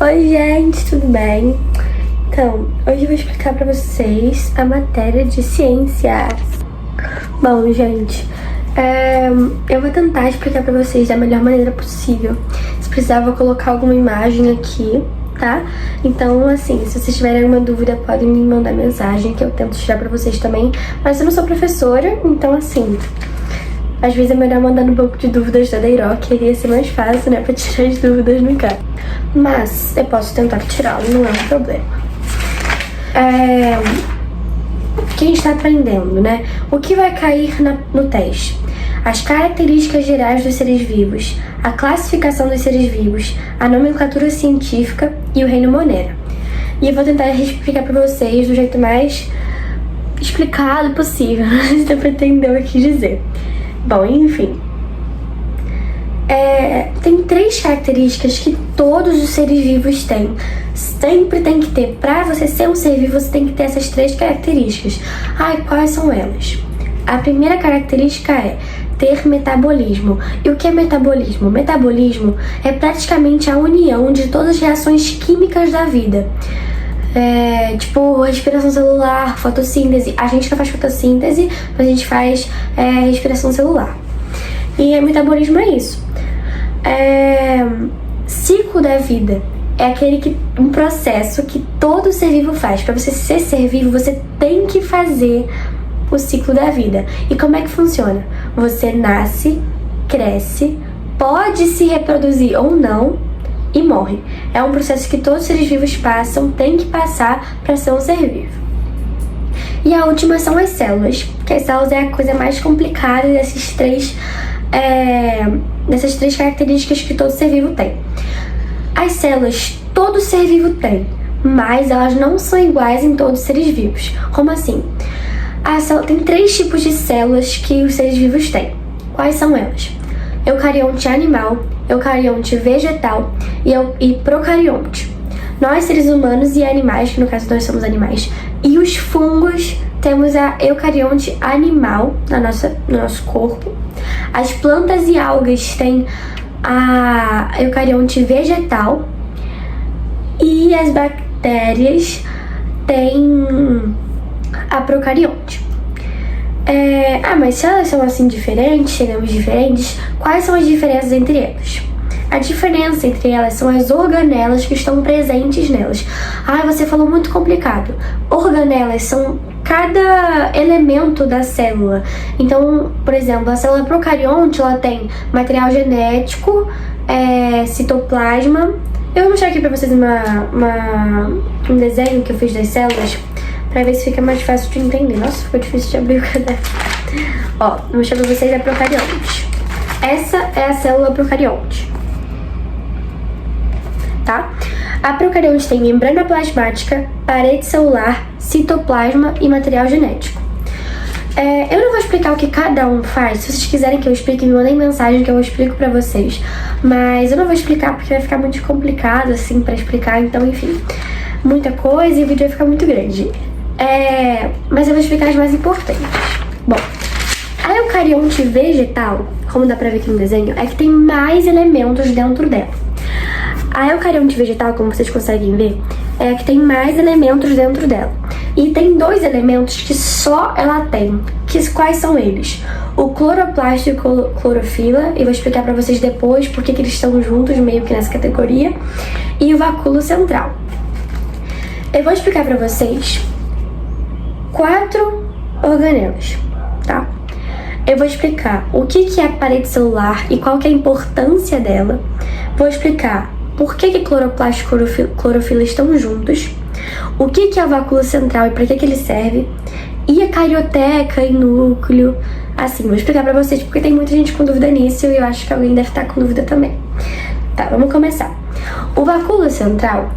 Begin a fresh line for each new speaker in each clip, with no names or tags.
Oi gente, tudo bem? Então, hoje eu vou explicar pra vocês a matéria de ciências. Bom, gente, eu vou tentar explicar pra vocês da melhor maneira possível. Se precisar, eu vou colocar alguma imagem aqui, tá? Então, assim, se vocês tiverem alguma dúvida, podem me mandar mensagem que eu tento tirar pra vocês também. Mas eu não sou professora, então assim, às vezes é melhor mandar um pouco de dúvidas da Deiró, que iria ser mais fácil, né, pra tirar as dúvidas no cara. Mas eu posso tentar tirá-lo, não é um problema. O que a gente está aprendendo, né? O que vai cair no teste? As características gerais dos seres vivos, a classificação dos seres vivos, a nomenclatura científica e o reino Monera. E eu vou tentar explicar pra vocês do jeito mais explicado possível, se dá pra entender o que eu quis dizer. Bom, enfim. Tem 3 características que todos os seres vivos têm. Sempre tem que ter. Pra você ser um ser vivo, você tem que ter essas 3 características. Quais são elas? A primeira característica é ter metabolismo. E o que é metabolismo? Metabolismo é praticamente a união de todas as reações químicas da vida. Tipo respiração celular, fotossíntese. A gente não faz fotossíntese, mas a gente faz respiração celular. E metabolismo é isso. Ciclo da vida é um processo que todo ser vivo faz. Para você ser vivo, você tem que fazer o ciclo da vida. E como é que funciona? Você nasce, cresce, pode se reproduzir ou não e morre. É um processo que todos os seres vivos passam, tem que passar para ser um ser vivo. E a última são as células, que as células é a coisa mais complicada dessas três características que todo ser vivo tem. As células todo ser vivo tem, mas elas não são iguais em todos os seres vivos. Como assim? Tem 3 tipos de células que os seres vivos têm. Quais são elas? Eucarionte animal, eucarionte vegetal e procarionte. Nós, seres humanos e animais, que no caso nós somos animais, e os fungos, temos a eucarionte animal no nosso corpo. As plantas e algas têm a eucarionte vegetal e as bactérias têm a procarionte. Mas se elas são assim diferentes, quais são as diferenças entre elas? A diferença entre elas são as organelas que estão presentes nelas. Você falou muito complicado. Organelas são cada elemento da célula. Então, por exemplo, a célula procarionte, ela tem material genético, citoplasma. Eu vou mostrar aqui pra vocês um desenho que eu fiz das células, pra ver se fica mais fácil de entender. Nossa, ficou difícil de abrir o caderno. Vou mostrar pra vocês a procarionte. Essa é a célula procarionte, tá? A procarionte tem membrana plasmática, parede celular, citoplasma e material genético. Eu não vou explicar o que cada um faz. Se vocês quiserem que eu explique, me mandem mensagem que eu explico pra vocês. Mas eu não vou explicar porque vai ficar muito complicado assim pra explicar. Então, enfim, muita coisa e o vídeo vai ficar muito grande. Mas eu vou explicar as mais importantes. Bom, a eucarionte vegetal, como dá pra ver aqui no desenho, é que tem mais elementos dentro dela. A eucarionte vegetal, como vocês conseguem ver, é a que tem mais elementos dentro dela. E tem 2 elementos que só ela tem. Quais são eles? O cloroplasto e o clorofila, e vou explicar pra vocês depois porque que eles estão juntos, meio que nessa categoria. E o vacúolo central. Eu vou explicar pra vocês 4 organelas, tá? Eu vou explicar o que é a parede celular e qual que é a importância dela. Vou explicar por que cloroplasto e clorofila estão juntos, o que é o vacúolo central e para que ele serve, e a carioteca e núcleo. Assim, vou explicar pra vocês porque tem muita gente com dúvida nisso e eu acho que alguém deve estar com dúvida também. Tá, vamos começar. O vacúolo central,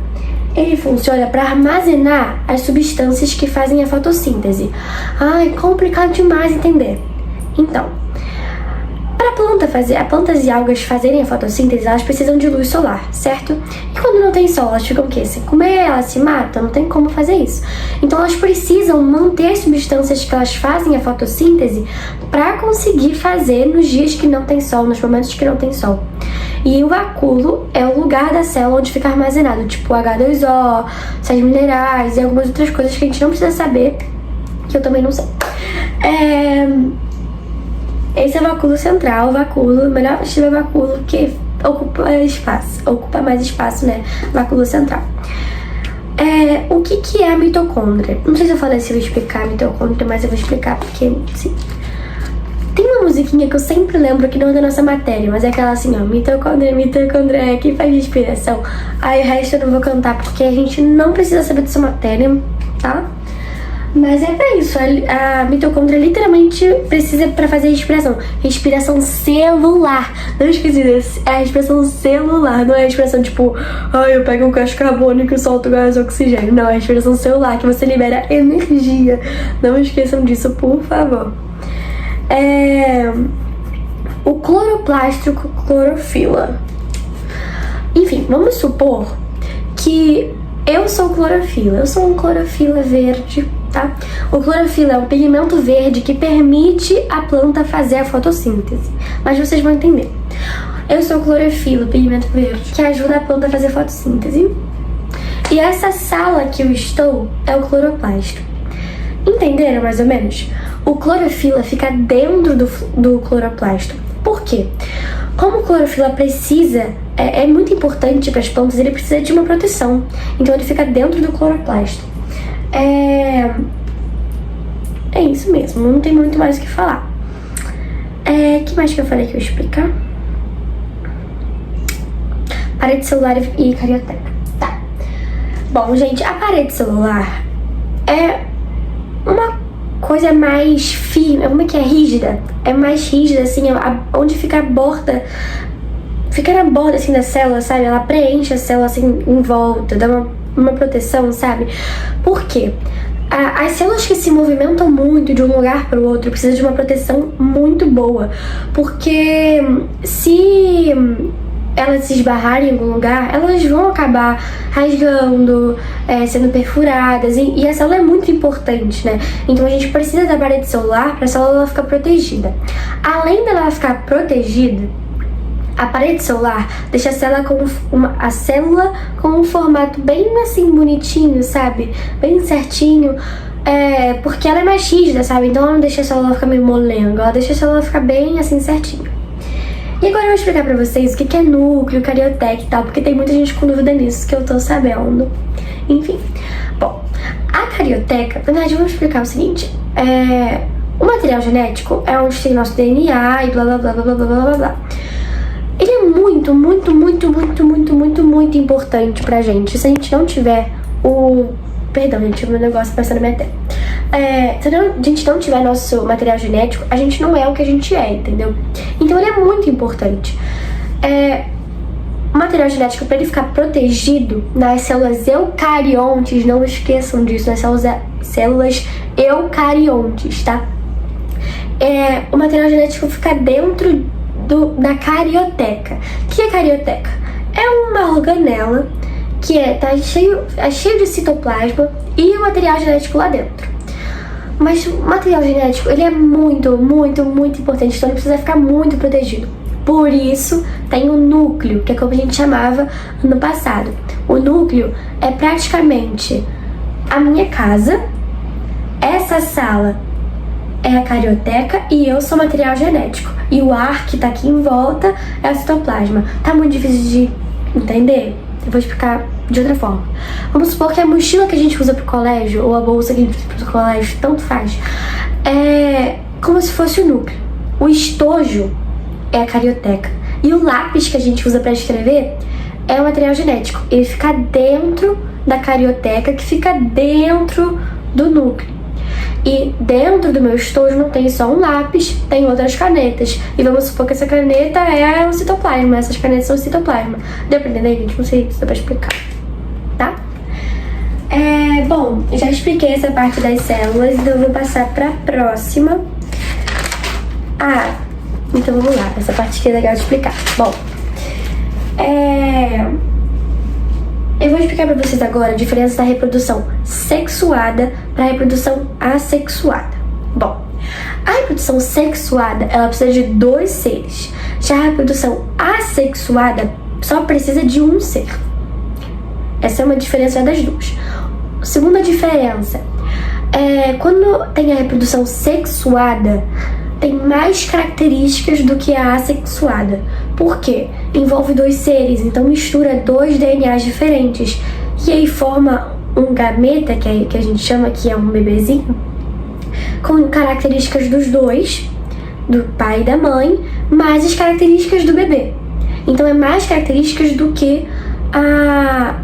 ele funciona para armazenar as substâncias que fazem a fotossíntese. É complicado demais entender. Então, para plantas e algas fazerem a fotossíntese, elas precisam de luz solar, certo? E quando não tem sol, elas ficam o quê? Sem comer, elas se matam, não tem como fazer isso. Então elas precisam manter as substâncias que elas fazem a fotossíntese para conseguir fazer nos dias que não tem sol, nos momentos que não tem sol. E o vacúolo é o lugar da célula onde fica armazenado, tipo H2O, sais minerais e algumas outras coisas que a gente não precisa saber, que eu também não sei. Esse é o vacúolo central, vacúolo, melhor se tiver vacúolo, porque ocupa mais espaço, né? Vacúolo central. O que é a mitocôndria? Não sei se eu falei se eu vou explicar a mitocôndria, mas eu vou explicar porque, sim. Tem uma musiquinha que eu sempre lembro que não é da nossa matéria, mas é aquela assim, ó, mitocôndria, que faz respiração. Aí o resto eu não vou cantar porque a gente não precisa saber dessa matéria, tá? Mas é pra isso, a mitocôndria literalmente precisa pra fazer respiração celular. Não esqueci desse, é a respiração celular, não é a respiração tipo, eu pego um gás carbônico e solto gás oxigênio. Não, é a respiração celular, que você libera energia. Não esqueçam disso, por favor. O cloroplasto clorofila. Enfim, vamos supor que eu sou clorofila. Eu sou um clorofila verde, tá? O clorofila é um pigmento verde que permite a planta fazer a fotossíntese. Mas vocês vão entender. Eu sou clorofila, pigmento verde, que ajuda a planta a fazer fotossíntese. E essa sala que eu estou é o cloroplasto. Entenderam mais ou menos? O clorofila fica dentro do cloroplasto. Por quê? Como o clorofila precisa, é muito importante para as plantas, ele precisa de uma proteção. Então ele fica dentro do cloroplasto. É isso mesmo, não tem muito mais o que falar. Que mais que eu falei que eu ia explicar? Parede celular e carioteca. Tá. Bom, gente, a parede celular é uma coisa mais firme, como é que é? Rígida. É mais rígida, assim, onde fica a borda. Fica na borda, assim, da célula, sabe? Ela preenche a célula, assim, em volta, dá uma proteção, sabe? Por quê? As células que se movimentam muito de um lugar para o outro precisam de uma proteção muito boa. Porque se elas se esbarrarem em algum lugar, elas vão acabar rasgando, sendo perfuradas, e a célula é muito importante, né? Então a gente precisa da parede celular para a célula ficar protegida. Além dela ficar protegida, a parede celular deixa a célula com um formato bem assim bonitinho, sabe? Bem certinho. Porque ela é mais rígida, sabe? Então ela não deixa a célula ficar meio molenga, ela deixa a célula ficar bem assim certinho. E agora eu vou explicar pra vocês o que é núcleo, carioteca e tal, porque tem muita gente com dúvida nisso, que eu tô sabendo. Enfim, bom, a carioteca, na verdade, vamos explicar o seguinte. O material genético é onde tem nosso DNA e blá blá blá blá blá blá blá blá. Ele é muito, muito, muito, muito, muito, muito, muito importante pra gente. Se a gente não tiver Perdão, gente, o meu negócio passando na minha tela. Se a gente não tiver nosso material genético, a gente não é o que a gente é, entendeu? Então ele é muito importante. O material genético, para ele ficar protegido nas células eucariontes, não esqueçam disso, nas células eucariontes, tá? O material genético fica dentro da carioteca. O que é carioteca? É uma organela que tá cheio de citoplasma e o material genético lá dentro. Mas o material genético, ele é muito, muito, muito importante, então ele precisa ficar muito protegido. Por isso, tem o núcleo, que é como a gente chamava no passado. O núcleo é praticamente a minha casa, essa sala é a carioteca e eu sou material genético. E o ar que tá aqui em volta é o citoplasma. Tá muito difícil de entender? Eu vou explicar de outra forma. Vamos supor que a mochila que a gente usa pro colégio, ou a bolsa que a gente usa pro colégio, tanto faz, é como se fosse o núcleo. O estojo é a carioteca. E o lápis que a gente usa pra escrever é o material genético. Ele fica dentro da carioteca, que fica dentro do núcleo. E dentro do meu estojo não tem só um lápis, tem outras canetas. E vamos supor que essa caneta é o citoplasma. Essas canetas são o citoplasma. Deu pra entender, gente? Não sei se dá pra explicar, tá? Bom, já expliquei essa parte das células, então eu vou passar pra próxima. Então vamos lá. Essa parte aqui é legal de explicar. Bom, eu vou explicar pra vocês agora a diferença da reprodução sexuada para a reprodução assexuada. Bom, A reprodução sexuada, ela precisa de 2 seres. Já a reprodução assexuada só precisa de um ser. Essa é uma diferença das duas. Segunda diferença quando tem a reprodução sexuada, tem mais características do que a assexuada. Por quê? Envolve 2 seres, então mistura 2 DNAs diferentes. E aí forma um gameta, que a gente chama que é um bebezinho, com características dos 2, do pai e da mãe, mais as características do bebê. Então é mais características do que a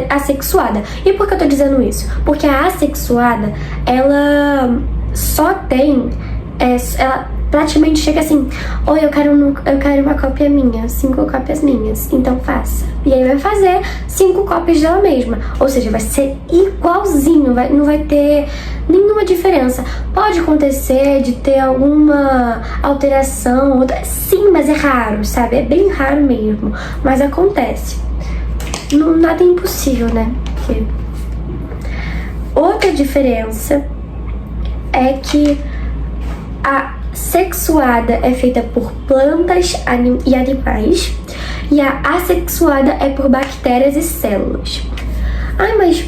assexuada. E por que eu tô dizendo isso? Porque a assexuada, ela só tem... ela praticamente chega assim: oi, eu quero uma cópia minha, 5 cópias minhas, então faça. E aí vai fazer 5 cópias dela mesma. Ou seja, vai ser igualzinho, não vai ter nenhuma diferença. Pode acontecer de ter alguma alteração, sim, mas é raro, sabe? É bem raro mesmo, mas acontece. Nada é impossível, né? Porque... Outra diferença é que a sexuada é feita por plantas e animais e a assexuada é por bactérias e células. Ai, mas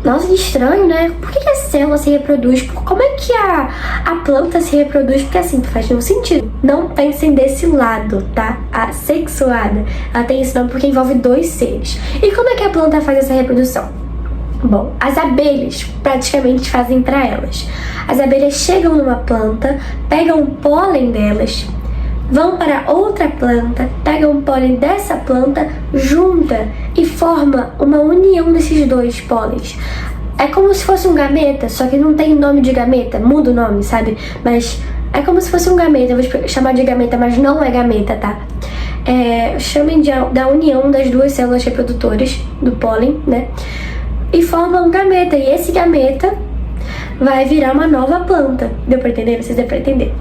nossa, que estranho, né? Por que a célula se reproduz? Como é que a planta se reproduz? Porque assim, faz nenhum sentido. Não pensem desse lado, tá? A sexuada, ela tem esse nome porque envolve 2 seres. E como é que a planta faz essa reprodução? Bom, as abelhas praticamente fazem para elas. As abelhas chegam numa planta, pegam o pólen delas, vão para outra planta, pegam o pólen dessa planta, junta e forma uma união desses 2 pólens. É como se fosse um gameta, só que não tem nome de gameta, muda o nome, sabe? Mas é como se fosse um gameta, eu vou chamar de gameta, mas não é gameta, tá? Chamem da união das 2 células reprodutoras do pólen, né? E forma um gameta, e esse gameta vai virar uma nova planta. Deu pra entender? Vocês deu pra entender?